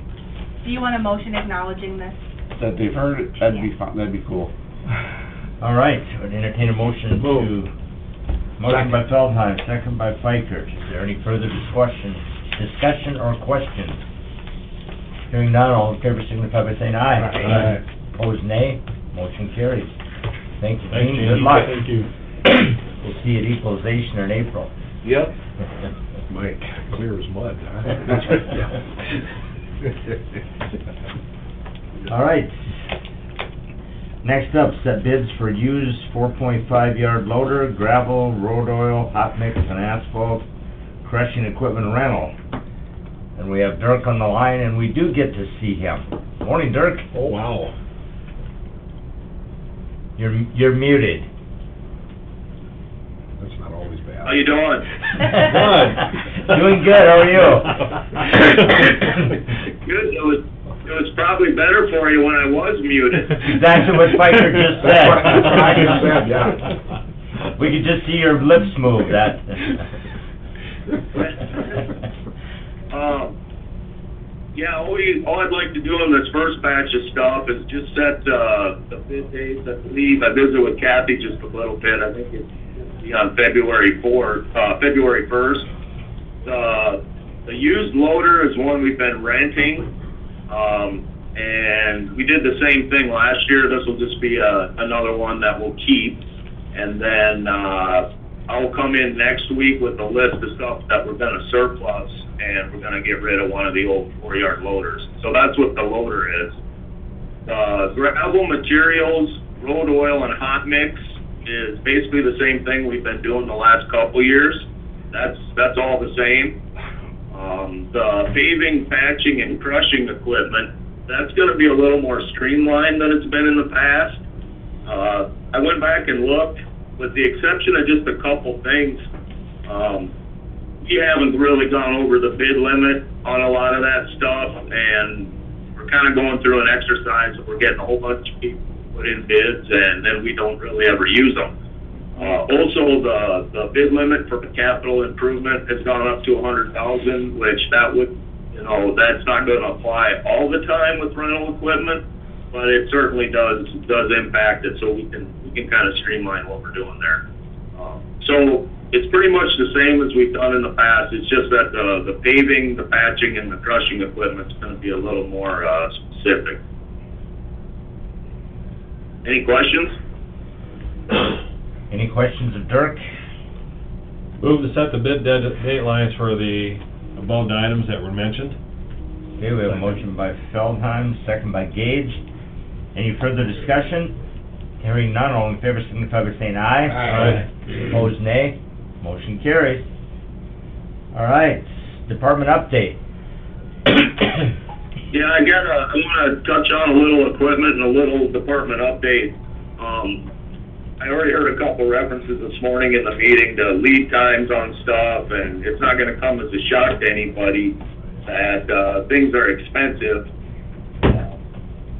Speaker 6: Do you want a motion acknowledging this?
Speaker 5: That they've heard it, that'd be fine, that'd be cool.
Speaker 1: All right, I would entertain a motion to, motion by Feldheim, second by Fikert. Is there any further discussion or questions? Hearing none, all in favor signify by saying aye.
Speaker 10: Aye.
Speaker 1: Opposed, nay. Motion carries. Thank you,
Speaker 7: Thanks,
Speaker 1: Gene.
Speaker 7: Gene.
Speaker 1: Good luck.
Speaker 7: Thank you.
Speaker 1: We'll see you at equalization in April.
Speaker 7: Yep.
Speaker 10: Mike, clear as mud, huh?
Speaker 1: All right. Next up, set bids for used 4.5 yard loader, gravel, road oil, hot mix, and asphalt crushing equipment rental. And we have Dirk on the line, and we do get to see him. Morning, Dirk.
Speaker 10: Oh, wow.
Speaker 1: You're muted.
Speaker 10: That's not always bad.
Speaker 2: How you doing?
Speaker 1: Good. Doing good, how are you?
Speaker 2: Good, it was probably better for you when I was muted.
Speaker 1: Exactly what Spiker just said.
Speaker 10: That's what I just said, yeah.
Speaker 1: We could just see your lips move, that.
Speaker 2: Yeah, all I'd like to do in this first batch of stuff is just set the bid dates. I believe I visited with Kathy just a little bit. I think it's on February 1st. The used loader is one we've been renting, and we did the same thing last year. This will just be another one that we'll keep, and then I'll come in next week with a list of stuff that we're gonna surplus, and we're gonna get rid of one of the old 4-yard loaders. So that's what the loader is. Gravel materials, road oil, and hot mix is basically the same thing we've been doing the last couple years. That's all the same. The paving, patching, and crushing equipment, that's gonna be a little more streamlined than it's been in the past. I went back and looked, with the exception of just a couple things. We haven't really gone over the bid limit on a lot of that stuff, and we're kind of going through an exercise where we're getting a whole bunch of people to put in bids, and then we don't really ever use them. Also, the bid limit for the capital improvement has gone up to $100,000, which that would
Speaker 11: You know, that's not gonna apply all the time with rental equipment, but it certainly does impact it, so we can kind of streamline what we're doing there. So it's pretty much the same as we've done in the past, it's just that the paving, the patching, and the crushing equipment's gonna be a little more specific. Any questions?
Speaker 1: Any questions of Dirk?
Speaker 7: Move to set the bid datelines for the above items that were mentioned.
Speaker 1: Okay, we have a motion by Feldheim, second by Gage. Any further discussion? Hearing none, all in favor signify by saying aye.
Speaker 7: Aye.
Speaker 1: Opposed, nay. Motion carries. All right, department update.
Speaker 11: Yeah, I wanna touch on a little equipment and a little department update. I already heard a couple references this morning in the meeting to lead times on stuff, and it's not gonna come as a shock to anybody that, things are expensive.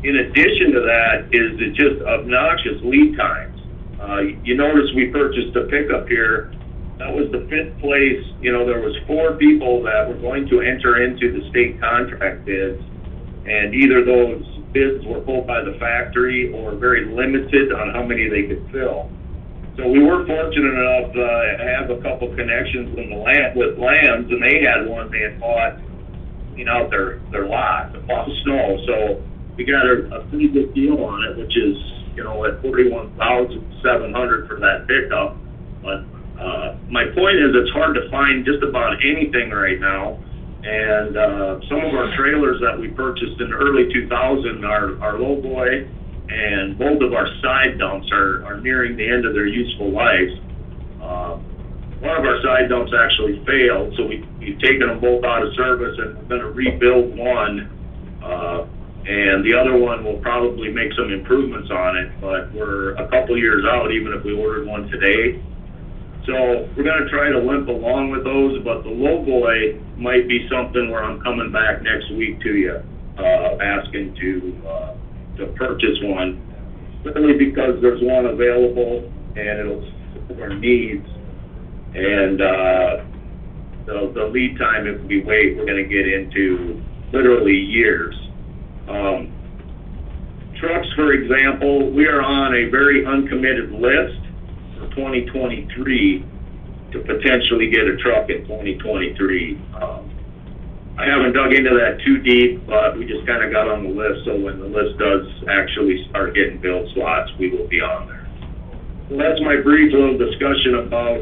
Speaker 11: In addition to that is the just obnoxious lead times. You notice we purchased a pickup here. That was the 5th place, you know, there was 4 people that were going to enter into the state contract bids, and either those bids were pulled by the factory or very limited on how many they could fill. So we were fortunate enough to have a couple connections in with Lambs, and they had one they had bought, you know, their lot to plow snow. So we got a pretty good deal on it, which is, you know, at $41,700 for that pickup. But my point is, it's hard to find just about anything right now. And some of our trailers that we purchased in early 2000 are low boy, and both of our side dumps are nearing the end of their useful lives. One of our side dumps actually failed, so we've taken them both out of service, and we're gonna rebuild one. And the other one will probably make some improvements on it, but we're a couple years out, even if we ordered one today. So we're gonna try to limp along with those, but the low boy might be something where I'm coming back next week to you, asking to purchase one, simply because there's one available and it'll fit our needs. And the lead time, if we wait, we're gonna get into literally years. Trucks, for example, we are on a very uncommitted list for 2023 to potentially get a truck in 2023. I haven't dug into that too deep, but we just kind of got on the list, so when the list does actually start getting build slots, we will be on there. So that's my brief little discussion about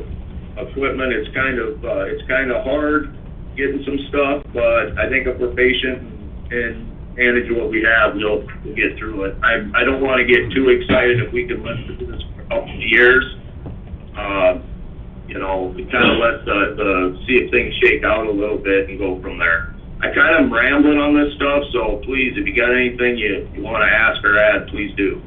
Speaker 11: equipment. It's kind of hard getting some stuff, but I think if we're patient and manage what we have, we'll get through it. I don't want to get too excited if we can live through this for a couple of years. You know, we kind of let see if things shake out a little bit and go from there. I kind of am rambling on this stuff, so please, if you got anything you want to ask or add, please do.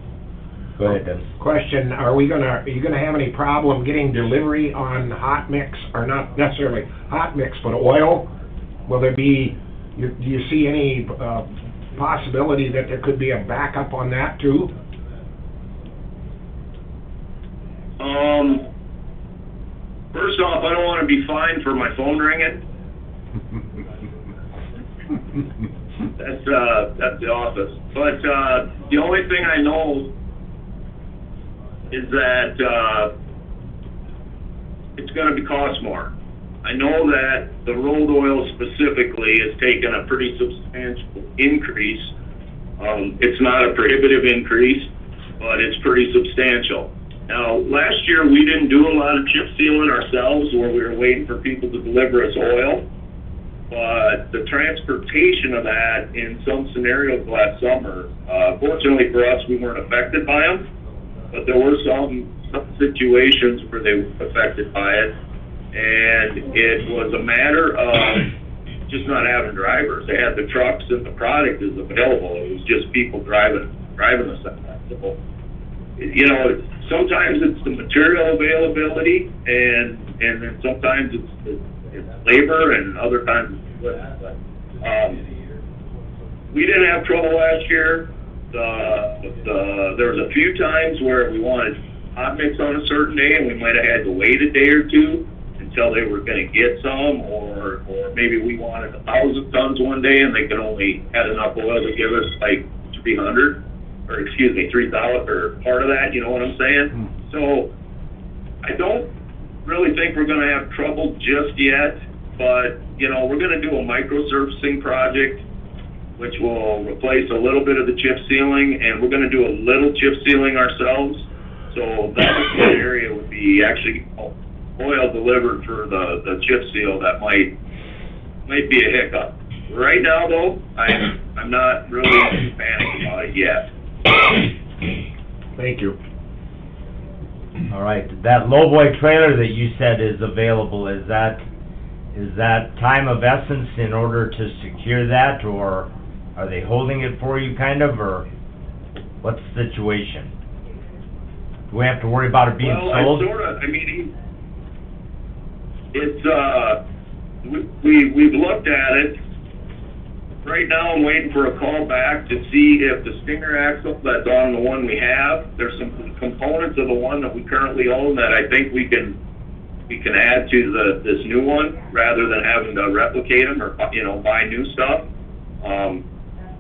Speaker 1: Go ahead, Dennis.
Speaker 10: Question, are you gonna have any problem getting delivery on hot mix, or not necessarily hot mix, but oil? Will there be, do you see any possibility that there could be a backup on that too?
Speaker 11: First off, I don't want to be fined for my phone ringing. That's the office. But the only thing I know is that it's going to cost more. I know that the road oil specifically has taken a pretty substantial increase. It's not a prohibitive increase, but it's pretty substantial. Now, last year we didn't do a lot of chip sealing ourselves, where we were waiting for people to deliver us oil. But the transportation of that in some scenarios last summer, fortunately for us, we weren't affected by them. But there were some situations where they were affected by it. And it was a matter of just not having drivers. They had the trucks and the product is available. It was just people driving us that time. So, you know, sometimes it's the material availability, and then sometimes it's labor, and other times it's equipment. But we didn't have trouble last year. There was a few times where we wanted hot mix on a certain day, and we might have had to wait a day or two until they were gonna get some, or maybe we wanted 1,000 tons one day and they could only had enough oil to give us like 300, or excuse me, 3,000, or part of that, you know what I'm saying? So, I don't really think we're gonna have trouble just yet, but, you know, we're gonna do a micro-surfacing project, which will replace a little bit of the chip sealing, and we're gonna do a little chip sealing ourselves. So that area would be actually oil delivered for the chip seal. That might be a hiccup. Right now, though, I'm not really panicked about it yet.
Speaker 10: Thank you.
Speaker 1: All right, that lowboy trailer that you said is available, is that time of essence in order to secure that, or are they holding it for you kind of, or what's the situation? Do we have to worry about it being sold?
Speaker 11: Well, it's, we've looked at it. Right now, I'm waiting for a call back to see if the stinger axle that's on the one we have, there's some components of the one that we currently own that I think we can add to this new one, rather than having to replicate them or, you know, buy new stuff.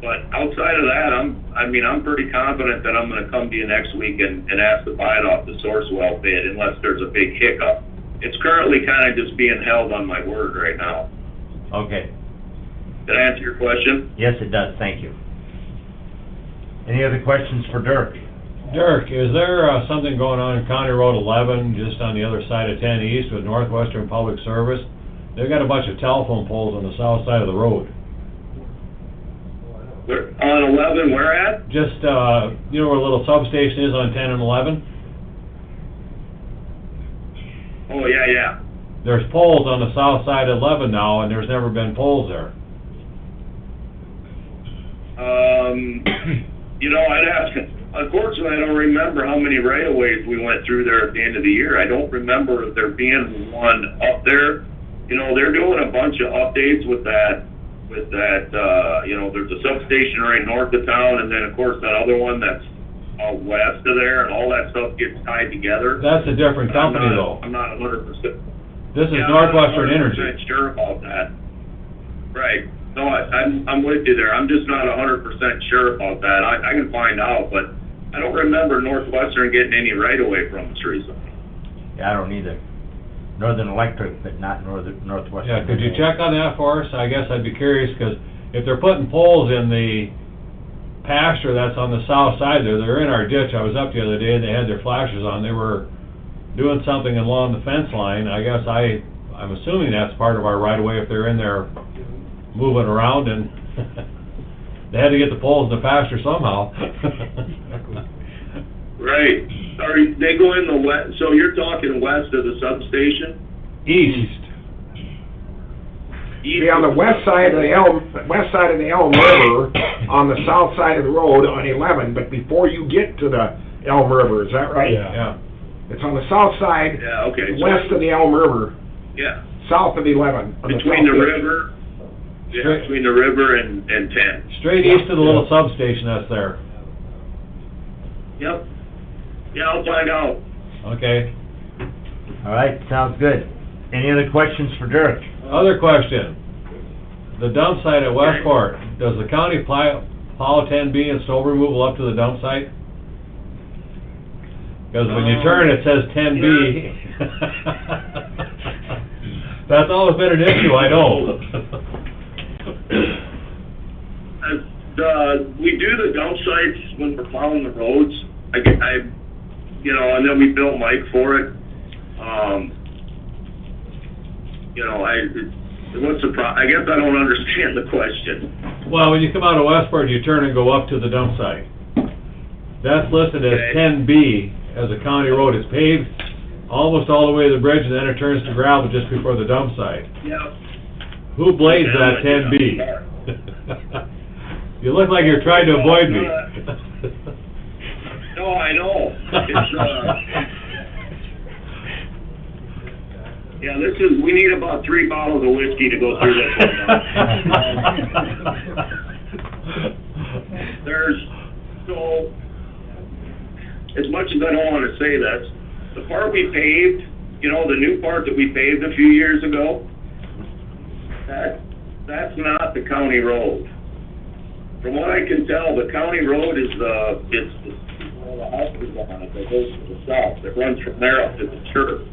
Speaker 11: But outside of that, I'm pretty confident that I'm gonna come to you next week and ask to buy it off the Sourcewell bid, unless there's a big hiccup. It's currently kinda just being held on my word right now.
Speaker 1: Okay.
Speaker 11: Did I answer your question?
Speaker 1: Yes, it does, thank you. Any other questions for Dirk?
Speaker 7: Dirk, is there something going on in County Road 11, just on the other side of 10 East with Northwestern Public Service? They've got a bunch of telephone poles on the south side of the road.
Speaker 11: On 11, where at?
Speaker 7: Just, you know where a little substation is on 10 and 11?
Speaker 11: Oh, yeah.
Speaker 7: There's poles on the south side of 11 now, and there's never been poles there.
Speaker 11: You know, I'd have to, unfortunately, I don't remember how many right-of-ways we went through there at the end of the year. I don't remember there being one up there. You know, they're doing a bunch of updates with that, you know, there's a substation right north of town, and then, of course, that other one that's out west of there, and all that stuff gets tied together.
Speaker 7: That's a different company, though.
Speaker 11: I'm not 100%.
Speaker 7: This is Northwestern Energy.
Speaker 11: I'm not 100% sure about that. Right. No, I'm with you there. I'm just not 100% sure about that. I can find out, but I don't remember Northwestern getting any right-of-way from us recently.
Speaker 1: Yeah, I don't either. Northern Electric, but not Northwestern.
Speaker 7: Yeah, could you check on that for us? I guess I'd be curious, because if they're putting poles in the pasture that's on the south side there, they're in our ditch. I was up the other day, and they had their flashers on. They were doing something along the fence line. I guess I'm assuming that's part of our right-of-way if they're in there moving around, and they had to get the poles in the pasture somehow.
Speaker 11: Right. They go in the west, so you're talking west of the substation?
Speaker 7: East.
Speaker 10: See, on the west side of the Elm River, on the south side of the road on 11, but before you get to the Elm River, is that right?
Speaker 7: Yeah.
Speaker 10: It's on the south side,
Speaker 11: Yeah, okay.
Speaker 10: west of the Elm River,
Speaker 11: Yeah.
Speaker 10: south of 11. on
Speaker 11: Between the
Speaker 10: south edge.
Speaker 11: river, yeah, between the river and 10.
Speaker 7: Straight east of the little substation that's there.
Speaker 11: Yep. Yeah, I'll find out.
Speaker 7: Okay.
Speaker 1: All right, sounds good. Any other questions for Dirk?
Speaker 7: Other question. The dump site at Westport, does the county plow 10B and snow removal up to the dump site? Because when you turn, it says 10B. That's always been an issue, I know.
Speaker 11: We do the dump sites when we're plowing the roads. You know, and then we bill Mike for it. You know, what's the I guess I don't understand the question.
Speaker 7: Well, when you come out of Westport, you turn and go up to the dump site. That's listed as
Speaker 11: Okay.
Speaker 7: 10B as a county road. It's paved almost all the way to the bridge, and then it turns to gravel just before the dump site.
Speaker 11: Yep.
Speaker 7: Who blades that 10B? You look like you're trying to avoid me.
Speaker 11: No, I know. It's, yeah, we need about 3 bottles of whiskey to go through this one now. So, as much as I don't want to say this, the part we paved you know, the new part that we paved a few years ago, that's not the county road. From what I can tell, the county road is the house is on it, that goes to the south, that runs from there up to the church.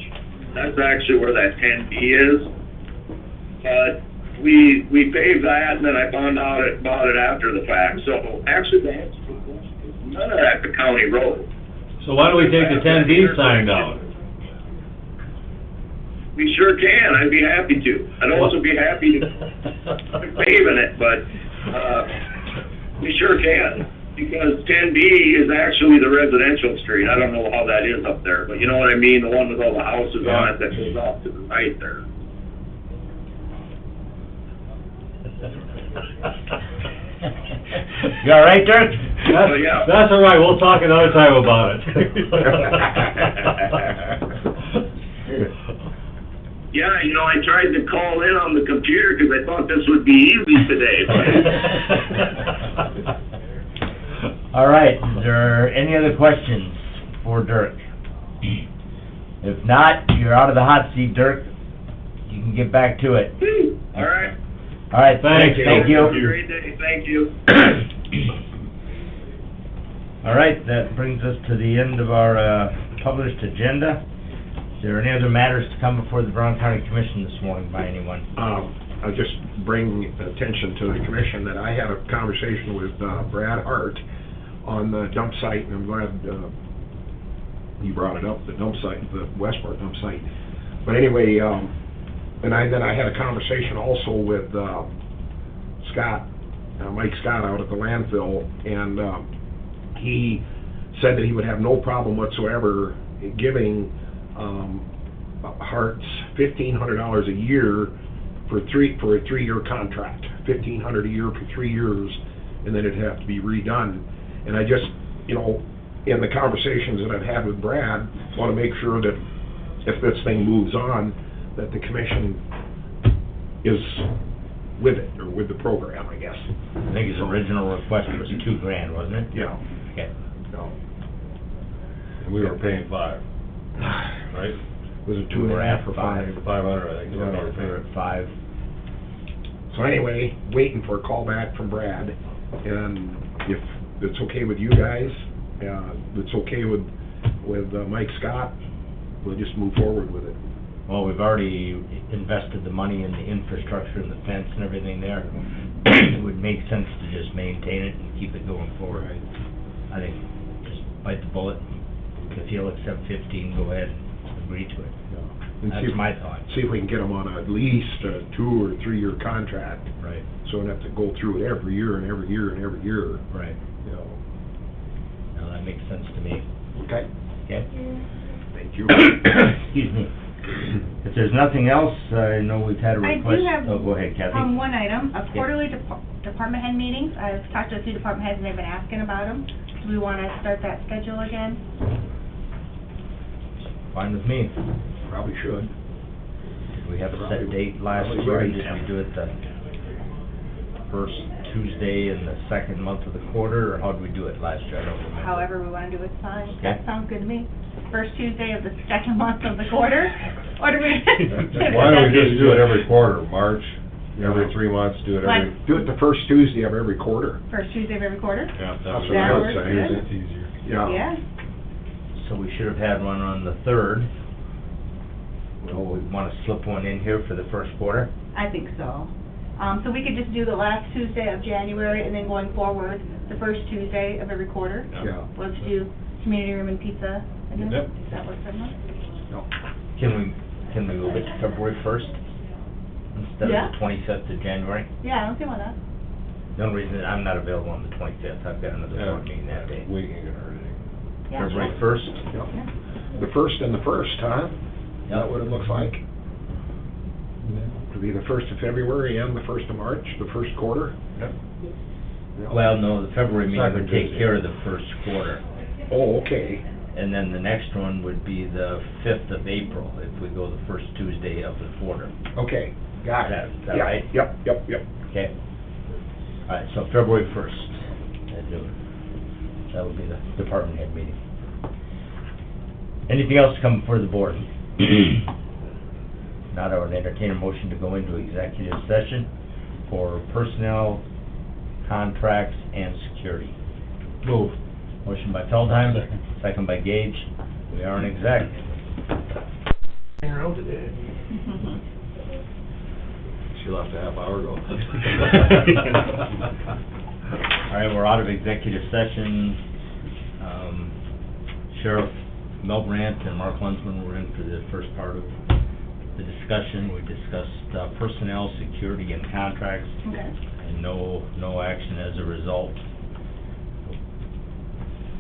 Speaker 11: That's actually where that 10B is. But we paved that, and then I found out about it after the fact. So actually, the answer to the question is none of that's the county road.
Speaker 7: So why don't we take the 10B sign down?
Speaker 11: We sure can. I'd be happy to. I'd also be happy to paving it, but we sure can. Because 10B is actually the residential street. I don't know how that is up there, but you know what I mean? The one with all the houses on it that goes off to the right there.
Speaker 1: You all right, Dirk?
Speaker 11: Yeah.
Speaker 7: That's all right, we'll talk another time about it.
Speaker 11: Yeah, you know, I tried to call in on the computer because I thought this would be easy today, but...
Speaker 1: All right, is there any other questions for Dirk? If not, you're out of the hot seat, Dirk. You can get back to it.
Speaker 11: All right.
Speaker 1: All right,
Speaker 7: Thank
Speaker 1: thank you.
Speaker 11: Have a great day. Thank you.
Speaker 1: All right, that brings us to the end of our published agenda. Is there any other matters to come before the Brown County Commission this morning by anyone?
Speaker 10: I'll just bring attention to the commission that I had a conversation with Brad Hart on the dump site, and I'm glad you brought it up, the dump site, the Westport dump site. But anyway, then I had a conversation also with Scott, Mike Scott out at the landfill, and he said that he would have no problem whatsoever giving Hart's $1,500 a year for a 3-year contract, $1,500 a year for 3 years, and then it'd have to be redone. And I just, you know, in the conversations that I've had with Brad, want to make sure that if this thing moves on, that the commission is with it, or with the program, I guess.
Speaker 1: I think his original request was $2,000, wasn't it?
Speaker 10: Yeah.
Speaker 1: Okay.
Speaker 10: No.
Speaker 7: And we were paying 5, right?
Speaker 10: Was it 2.5 or 5?
Speaker 7: 500, I think.
Speaker 1: We were at 5.
Speaker 10: So anyway, waiting for a call back from Brad, and if it's okay with you guys, it's okay with Mike Scott, we'll just move forward with it.
Speaker 1: Well, we've already invested the money in the infrastructure and the fence and everything there. It would make sense to just maintain it and keep it going forward. I think just bite the bullet. If he'll accept 15, go ahead and agree to it.
Speaker 10: And see
Speaker 1: That's
Speaker 10: if-
Speaker 1: my thought.
Speaker 10: See if we can get them on at least a 2 or 3 year contract,
Speaker 1: Right,
Speaker 10: so we don't have to go through it every year and every year and every year,
Speaker 1: right.
Speaker 10: you know.
Speaker 1: Now, that makes sense to me.
Speaker 10: Okay,
Speaker 1: Okay?
Speaker 10: thank you.
Speaker 1: Excuse me. If there's nothing else, I know we've had a
Speaker 6: I
Speaker 1: request.
Speaker 6: do have,
Speaker 1: Oh, go ahead, Kathy.
Speaker 6: one item, quarterly department head meetings. I've talked to a few department heads and they've been asking about them. Do we want to start that schedule again?
Speaker 1: Fine with me.
Speaker 10: Probably should.
Speaker 1: Did we have a set date last
Speaker 10: Probably
Speaker 1: year?
Speaker 10: right.
Speaker 1: Did we do it the first Tuesday in the second month of the quarter, or how did we do it last year? I don't remember.
Speaker 6: However we want to do it's fine.
Speaker 1: Okay.
Speaker 6: That sounds good to me. First Tuesday of the second month of the quarter? Or do we?
Speaker 7: Why don't we just do it every quarter, March, every 3 months, do it every...
Speaker 10: Do it the first Tuesday of every quarter.
Speaker 6: First Tuesday of every quarter?
Speaker 7: Yeah,
Speaker 10: That's
Speaker 7: that's
Speaker 10: what I
Speaker 6: That
Speaker 10: would
Speaker 6: works
Speaker 10: say.
Speaker 6: good.
Speaker 7: It's easier.
Speaker 6: Yeah.
Speaker 1: So we should have had one on the 3rd. Well, we want to slip one in here for the first quarter?
Speaker 6: I think so. So we could just do the last Tuesday of January and then going forward, the first Tuesday of every quarter.
Speaker 10: Yeah.
Speaker 6: Let's do community room and pizza. And then,
Speaker 7: Yep.
Speaker 6: does that work for everyone?
Speaker 10: No.
Speaker 1: Can we move it to February 1st instead
Speaker 6: Yeah.
Speaker 1: of the 25th of January?
Speaker 6: Yeah, I don't see why not.
Speaker 1: The only reason, I'm not available on the 25th, I've got another
Speaker 7: Yeah.
Speaker 1: board meeting that day.
Speaker 7: We can get rid of it.
Speaker 6: Yeah,
Speaker 1: February
Speaker 6: sure.
Speaker 1: 1st?
Speaker 10: Yep.
Speaker 6: Yeah.
Speaker 10: The first and the first, huh? Is that what it looks like? To be the 1st of February and the 1st of March, the first quarter?
Speaker 7: Yep.
Speaker 10: Yeah.
Speaker 1: Well, no, the February meeting would
Speaker 7: Second
Speaker 1: take
Speaker 7: Tuesday.
Speaker 1: care of the first quarter.
Speaker 10: Oh, okay.
Speaker 1: And then the next one would be the 5th of April, if we go the first Tuesday of the quarter.
Speaker 10: Okay, got it.
Speaker 1: Is that
Speaker 10: Yep,
Speaker 1: right?
Speaker 10: Yep.
Speaker 1: Okay. All right, so February 1st. That would be the department head meeting. Anything else to come before the board? Not, I would entertain a motion to go into executive session for personnel, contracts, and security.
Speaker 7: Move.
Speaker 1: Motion by Feldheim, second by Gage. We are in exec.
Speaker 10: Around today.
Speaker 7: She left a half hour ago.
Speaker 1: All right, we're out of executive session. Sheriff Mel Brandt and Mark Lundsman were in for the first part of the discussion. We discussed personnel, security, and contracts,
Speaker 6: Okay.
Speaker 1: and no action as a result.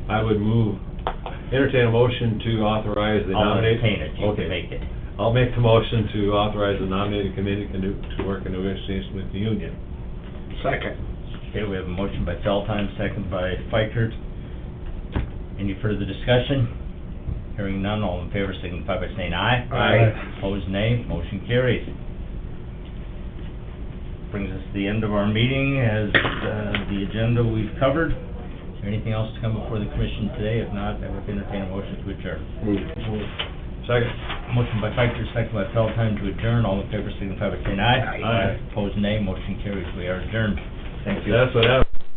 Speaker 7: I would entertain a motion to authorize the
Speaker 1: I'll
Speaker 7: nomination.
Speaker 1: entertain it, you
Speaker 7: Okay.
Speaker 1: can make it.
Speaker 7: I'll make the motion to authorize the nominating committee to work in negotiation with the union.
Speaker 10: Second.
Speaker 1: Okay, we have a motion by Feldheim, second by Fikert. Any further discussion? Hearing none, all in favor signify by saying aye.
Speaker 10: Aye.
Speaker 1: Opposed, nay. Motion carries. Brings us to the end of our meeting as the agenda we've covered. Is there anything else to come before the commission today? If not, I would entertain a motion to adjourn.
Speaker 7: Second.
Speaker 1: Motion by Fikert, second by Feldheim to adjourn. All in favor signify by saying aye.
Speaker 10: Aye.
Speaker 1: Opposed, nay. Motion carries. We are adjourned. Thank you.
Speaker 7: That's what happened.